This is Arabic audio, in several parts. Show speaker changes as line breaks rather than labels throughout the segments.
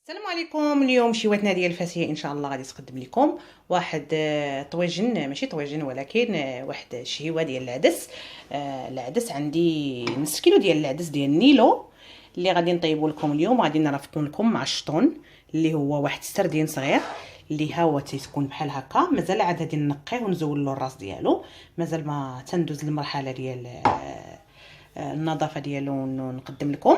السلام عليكم. اليوم شيواتنا ديال الفاسيه ان شاء الله غادي تقدم لكم واحد طويجن، ماشي طويجن ولكن واحد الشهيوه ديال العدس. العدس عندي نص كيلو ديال العدس ديال النيلو اللي غادي نطيبوا لكم اليوم. غادي نرافقوا لكم مع الشطون اللي هو واحد السردين صغير اللي ها هو تيكون بحال هكا. مازال عاد غادي نقيه ونزول له الراس ديالو، مازال ما تندوز المرحله ديال النظافه ديالو ونقدم لكم.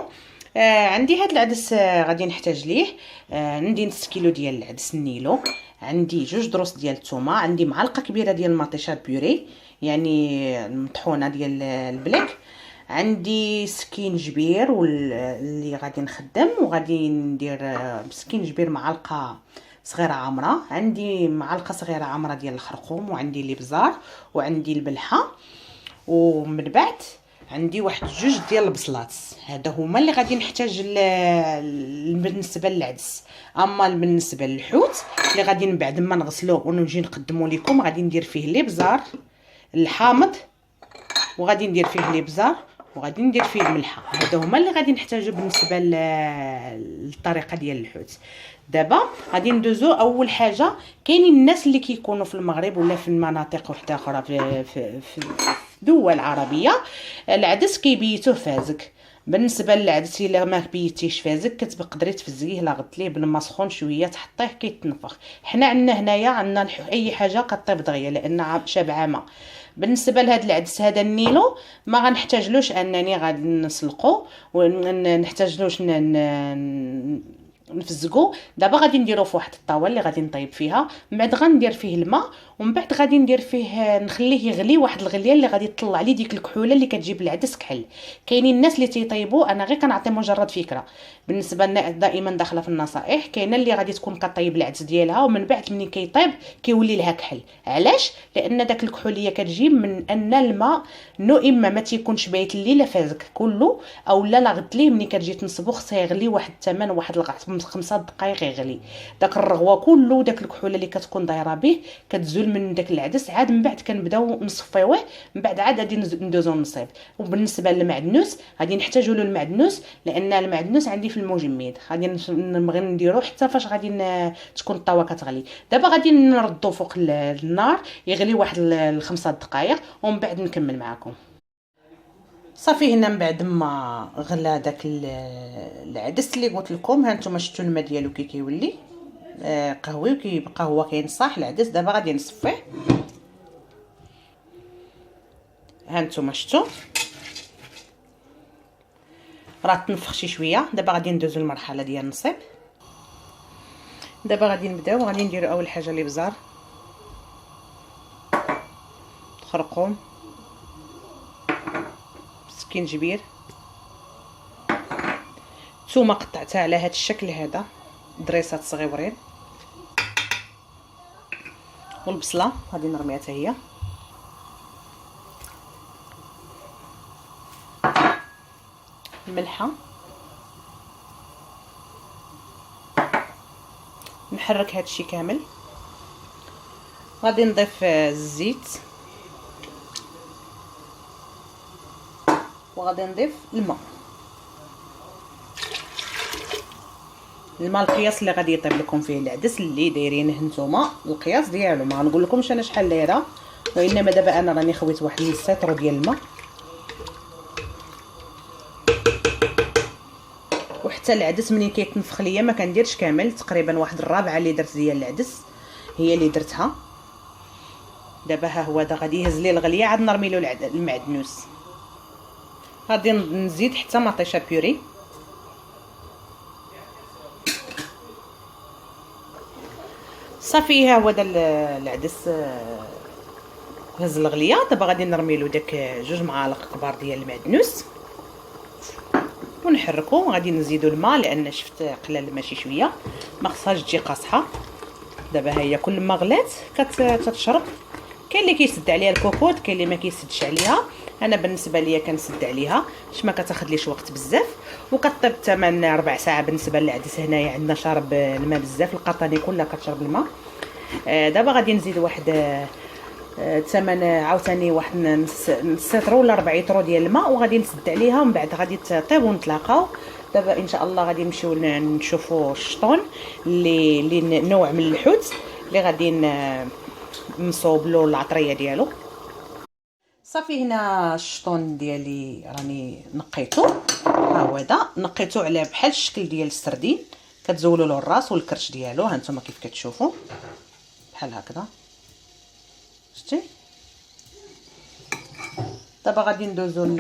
عندي هاد العدس غادي نحتاج ليه. عندي نص كيلو ديال العدس النيلو، عندي جوج دروس ديال الثومه، عندي معلقه كبيره ديال المطيشه بيوري يعني المطحونه ديال البلاك، عندي سكينجبير اللي غادي نخدم وغادي ندير سكينجبير معلقه صغيره عامره، عندي معلقه صغيره عامره ديال الخرقوم، وعندي الابزار، وعندي البلحه، ومن بعد عندي واحد جوج ديال البصلات. هذا هما اللي غادي نحتاج بالنسبه للعدس. اما بالنسبه للحوت اللي غادي من بعد ما نغسلوه ونجي نقدمه لكم، غادي ندير فيه الابزار الحامض، وغادي ندير فيه الابزار، وغادي ندير فيه الملحه. هادو هما اللي غادي نحتاجو بالنسبه للطريقه ديال الحوت. دابا غادي ندوزو اول حاجه. كاينين الناس اللي كيكونوا في المغرب ولا في المناطق وحده اخرى في دول عربيه العدس كيبيتوه فازك. بالنسبه للعدس الا ما بيتيش فازك كتقدري تفزيه لا غطليه بالماء سخون شويه تحطيه كيتنفخ. حنا عندنا هنايا عندنا اي حاجه كطيب دغيا لان شابعه ماء. بالنسبه لهاد العدس هذا النيلو ما غنحتاجلوش انني غادي نسلقو ونحتاجلوش نفزقو. دابا غادي نديرو في واحد الطاوه اللي غادي نطيب فيها، من بعد غندير فيه الماء، ومن بعد غادي ندير فيه نخليه يغلي واحد الغليه اللي غادي تطلع لي ديك الكحوله اللي كتجيب العدس كحل. كاينين الناس اللي تيطيبوا، انا غير كنعطي مجرد فكره. بالنسبه لنا دائما داخله في النصائح، كاينه اللي غادي تكون كطيب العدس ديالها ومن بعد ملي كيطيب كيولي لها كحل. علاش؟ لان داك الكحوليه كتجي من ان الماء نو اما ما تيكونش بايت الليله فازك كله، او لا غدليه ملي كتجي تنصبو خصها يغلي واحد 8 واحد 5 دقائق يغلي. داك الرغوه كله داك الكحوله اللي كتكون دايره به كتزول من داك العدس. عاد من بعد كنبداو نصفيوه، من بعد عاد غادي ندوزو نصيب. وبالنسبه للمعدنوس غادي نحتاجو له المعدنوس، لان المعدنوس عندي في المجمد غادي نبغي نديرو حتى فاش غادي تكون الطاوه كتغلي. دابا غادي نردو فوق النار يغلي واحد 5 دقائق ومن بعد نكمل معكم. صافي هنا من بعد ما غلا داك العدس اللي قلت لكم، ها نتوما شفتوا الماء ديالو كي كيولي قهوي وكيبقى هو كينصاح العدس. دابا غادي نصفيه، ها نتوما شفتوا راه تنفخ شي شويه. دابا غادي ندوزو للمرحله ديال النصيب. دابا غادي نبداو، غادي نديرو اول حاجه الابزار، خرقوم، سكينجبير، ثومه قطعتها على هذا الشكل هذا دريسات صغيورين، والبصله غادي نرميها حتى هي، الملحه، نحرك هذا الشيء كامل. غادي نضيف الزيت، وغادي نضيف الماء. الماء القياس اللي غادي يطيب لكم فيه العدس اللي دايرينه نتوما، القياس ديالو ما نقول لكمش انا شحال دايره، وانما دابا انا راني خويت واحد نص لتر ديال الماء. وحتى العدس ملي كيتنفخ ليا ما كنديرش كامل، تقريبا واحد الرابعه اللي درت ديال العدس هي اللي درتها. دابا ها هو دا غادي يهز لي الغليه، عاد نرمي له المعدنوس. غادي نزيد حتى مطيشه بيوري، صافي ها هو دا العدس هز الغليه. دابا غادي نرمي له داك 2 معالق كبار ديال المعدنوس ونحركو. غادي نزيدو الماء لان شفت قلال ماشي شويه، ما خصهاش تجي قاصحه. دابا ها هي كل ما غلات كتشرب. كاين اللي كيسد عليها الكوكوط، كاين اللي ما كيسدش عليها. انا بالنسبه ليا كنسد عليها باش ما كتاخذليش وقت بزاف، وكطيب 8 4 ساعات. بالنسبه للعدس هنايا عندنا شارب الماء بزاف، القطاني كلها كتشرب الماء. دابا غادي نزيد واحد 8 عاوتاني واحد نص لتر ولا 4 لتر ديال الماء، وغادي نسد عليها ومن بعد غادي تطيب ونتلاقاو. دابا ان شاء الله غادي نمشيو نشوفوا الشطون اللي نوع من الحوت اللي غادي نصوب له العطريه ديالو. صافي هنا الشطون ديالي راني نقيتو، ها هو هذا نقيتو على بحال الشكل ديال السردين، كتزولوا له الراس والكرش ديالو، ها نتوما كيف كتشوفوا بحال هكذا شتي. دابا غادي ندوزو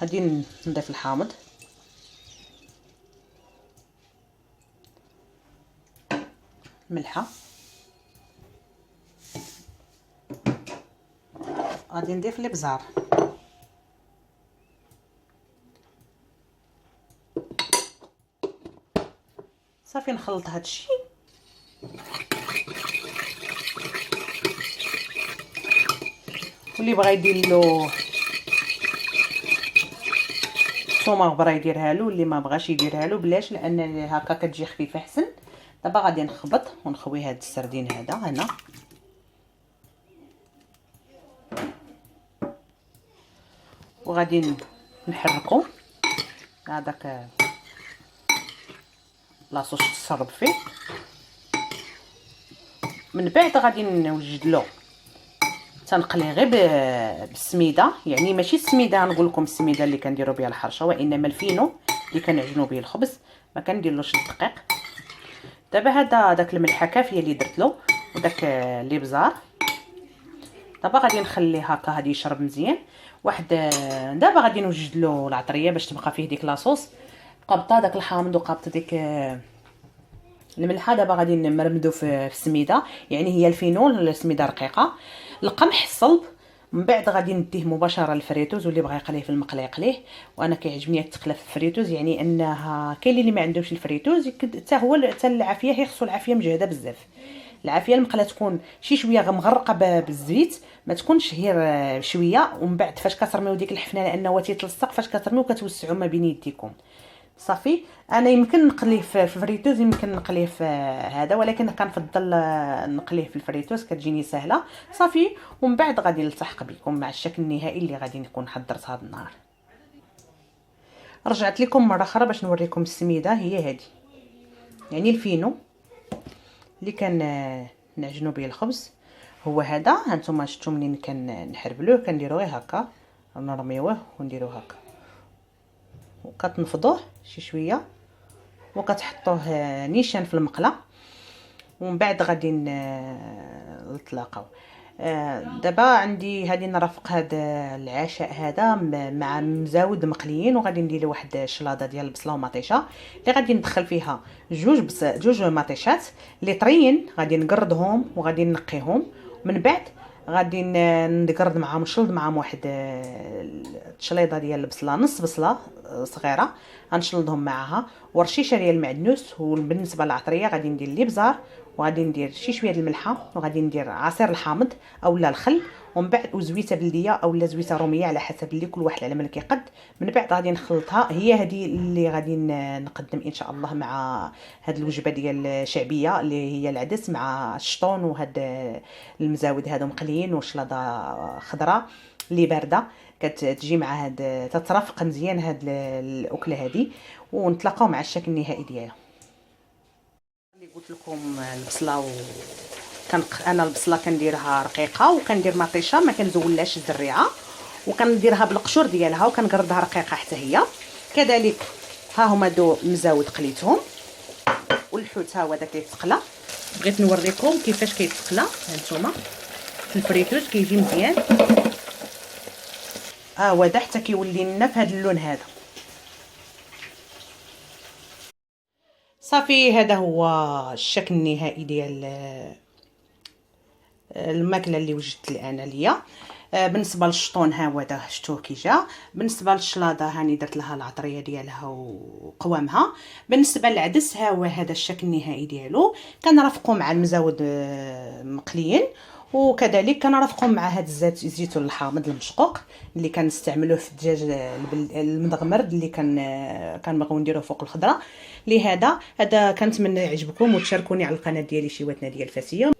غادي نضيف الحامض، ملحه، غادي نضيف الابزار، صافي نخلط هادشي واللي بغا يدير له ثومه غبره يديرها له، واللي ما بغاش يديرها له بلاش، لان هكا كتجي خفيفه احسن. دابا غادي نخبط ونخوي هاد السردين هذا هنا، وغادي نحركو هذاك لاصوص تسرب فيه. من بعد غادي نوجد له تنقليه غير بالسميده، يعني ماشي السميده نقول لكم السميده اللي كنديروا بها الحرشه، وانما الفينو اللي كنعجنوا به الخبز، ما كنديرلوش الدقيق. دابا داك الملحه كافيه اللي درت له وداك الابزار، دابا غادي نخليه هكا غادي يشرب مزيان واحد. دابا غادي نوجد له العطريه باش تبقى فيه ديك لاصوص، قابطه داك الحامض وقابطه ديك الملحه. دابا غادي نمرمدو في السميده، يعني هي الفينول السميده رقيقه، القمح الصلب. من بعد غادي نديه مباشره للفريتوز، واللي بغى يقليه في المقله يقليه، وانا كيعجبني التقله في الفريتوز، يعني انها كاين اللي ما عندوش الفريتوز حتى هو حتى العافيه، هي خصو العافيه مجهده بزاف. العافيه المقله تكون شي شويه مغرقه بالزيت، ما تكونش غير شويه. ومن بعد فاش كترميو ديك الحفنه لانه تيتلصق، فاش كترميو كتوسعوا ما بين يديكم. صافي انا يمكن نقليه في الفريتوز، يمكن نقليه في هذا، ولكن كنفضل نقليه في الفريتوز كتجيني سهله. صافي ومن بعد غادي نلتحق بكم مع الشكل النهائي اللي غادي نكون حضرت هذا النهار. رجعت لكم مره اخرى باش نوريكم السميده، هي هذه يعني الفينو اللي كان نعجنوا به الخبز، هو هذا. هانتوما شفتوا منين كنحربلوه، كنديروه هكا، نرميوه ونديروه هكا وكتنفضوه شي شويه وكتحطوه نيشان في المقله، ومن بعد غادي نتلاقاو. دابا عندي غادي نرافق هذا العشاء هذا مع مزاود مقليين، وغادي ندير له واحد الشلاضه ديال البصله ومطيشه اللي غادي ندخل فيها جوج مطيشات اللي طريين، غادي نقردهم وغادي نقيهم. من بعد غادي نقرد معاهم نشلض معاهم واحد التشليضه ديال البصله، نص بصله صغيره غنشلضهم معاها، ورشيشه ديال المعدنوس. وبالنسبه للعطريه غادي ندير الابزار، وغادي ندير شي شويه د الملحه، وغادي ندير عصير الحامض اولا الخل، ومن بعد وزويته بلديه اولا زويته روميه على حسب اللي كل واحد على ما كيقد. من بعد غادي نخلطها، هي هذه اللي غادي نقدم ان شاء الله مع هذه الوجبه ديال الشعبيه اللي هي العدس مع الشطون وهاد المزاود هادو مقليين وشلاضه خضراء اللي بارده، كتجي مع هاد تترافق مزيان هاد الاكله هذه. ونتلاقاو مع الشكل النهائي ديالها. اللي قلت لكم البصله انا البصله كنديرها رقيقه، وكندير مطيشه ما كنزولهاش الزريعه، وكنديرها بالقشور ديالها وكنقردها رقيقه حتى هي كذلك. ها هما دو مزاود قليتهم، والحوت ها هو داك كيتقلى. بغيت نوريكم كيفاش كيتقلى، هانتوما في الفريتوز كيجي مزيان. ها هو دا حتى كيولي لنا في هذا اللون هذا. صافي هذا هو الشكل النهائي ديال الماكله اللي وجدت الان ليا. بالنسبه للشطون ها هو دا شفتوه كي جا. بالنسبه للشلاضه هاني درت لها العطريه ديالها وقوامها. بالنسبه للعدس ها هو هذا الشكل النهائي ديالو، كنرافقوا مع المزاود مقليين، وكذلك كنرافقوا مع هذا الزيتون الحامض المشقوق اللي كنستعملوه في الدجاج المدغمر اللي كنبغيو نديروه فوق الخضره. لهذا كنتمنى يعجبكم وتشاركوني على القناه ديالي شيواتنا ديال فاسيه.